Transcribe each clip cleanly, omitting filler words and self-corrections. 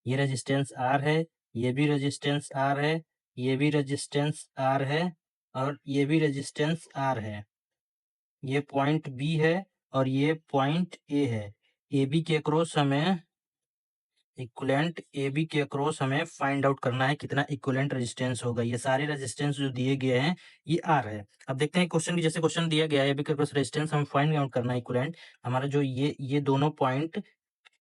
ये resistance R है, ये भी रेजिस्टेंस R है, ये भी रेजिस्टेंस R है और ये भी रेजिस्टेंस R है। ये पॉइंट B है और ये पॉइंट A है। AB के अक्रॉस हमें इक्विवेलेंट AB के अक्रॉस हमें फाइंड आउट करना है कितना इक्विवेलेंट रेजिस्टेंस होगा। ये सारे रेजिस्टेंस जो दिए गए हैं ये R है। अब देखते हैं क्वेश्चन की, जैसे क्वेश्चन दिया गया है AB के अक्रॉस रेजिस्टेंस हम फाइंड आउट करना है इक्विवेलेंट। हमारा जो ये दोनों पॉइंट,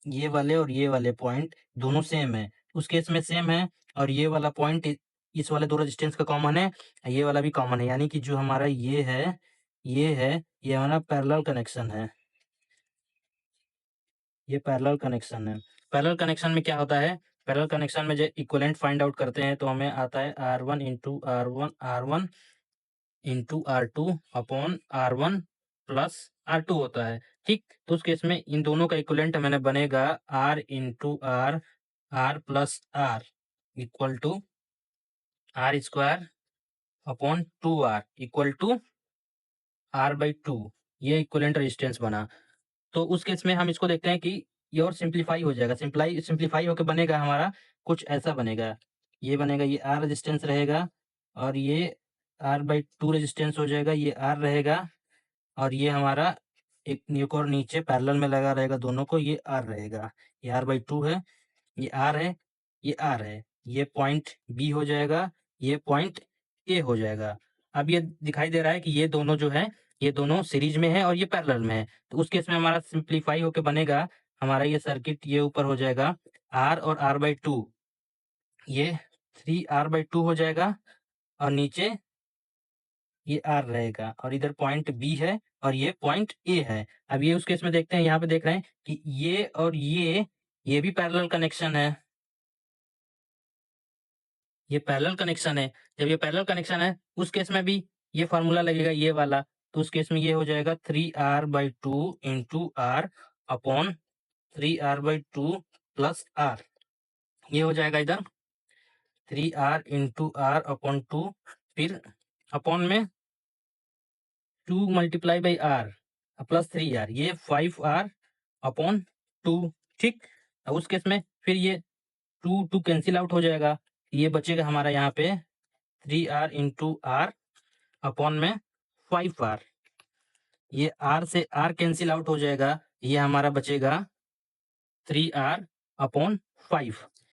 ये वाले और ये वाले पॉइंट दोनों सेम है, उस केस में सेम है और ये वाला पॉइंट इस वाले दो रेजिस्टेंस का कॉमन है, ये वाला भी कॉमन है, यानी कि जो हमारा ये है, ये हमारा पैरेलल कनेक्शन है। ये पैरेलल कनेक्शन है। पैरेलल कनेक्शन में क्या होता है, पैरेलल कनेक्शन में जब इक्विवेलेंट फाइंड आउट करते हैं तो हमें आता है R1 into R1 into R2 upon R1 plus R2 होता है, ठीक। तो उस केस में इन दोनों का इक्विवेलेंट मैंने बनेगा R into R plus R equal to R square upon 2R equal to R/2। ये इक्विवेलेंट रेजिस्टेंस बना। तो उस केस में हम इसको देखते हैं कि ये और सिंप्लीफाई हो जाएगा, सिंप्लीफाई होके बनेगा हमारा कुछ ऐसा बनेगा। ये बनेगा, ये R रेजिस्टेंस रहेगा और ये R/2 रेजिस्टेंस हो जाएगा, ये R रहेगा और ये हमारा एक और नीचे पैरेलल में लगा रहेगा दोनों को, ये R रहेगा। ये R/2 है, ये R है, ये R है। ये पॉइंट B हो जाएगा, ये पॉइंट A हो जाएगा। अब ये दिखाई दे रहा है कि ये दोनों जो है, ये दोनों सीरीज में है और ये पैरेलल में है। तो उस केस में हमारा सिंप्लीफाई होके बनेगा, हमारा ये सर्किट ये ऊपर हो जाएगा R और R/2, ये 3R/2 हो जाएगा और नीचे ये R रहेगा और इधर पॉइंट B है और ये पॉइंट A है। अब ये उस केस में देखते हैं, यहाँ पे देख रहे हैं कि ये और ये भी पैरेलल कनेक्शन है। ये पैरेलल कनेक्शन है। जब ये पैरेलल कनेक्शन है, उस केस में भी ये फ़ॉर्मूला लगेगा ये वाला। तो उस केस में ये हो जाएगा 3R/2 into R upon 3R/2 plus R। ये हो जाएगा इधर 3R इंटू R अपॉन 2, फिर अपॉन में 2 multiply by R plus 3R, ये 5R अपॉन 2, ठीक। अब उस केस में फिर ये 2 कैंसिल आउट हो जाएगा। ये बचेगा हमारा यहाँ पे 3R इंटू R अपॉन में 5R। ये R से R कैंसिल आउट हो जाएगा, ये हमारा बचेगा 3R अपॉन 5।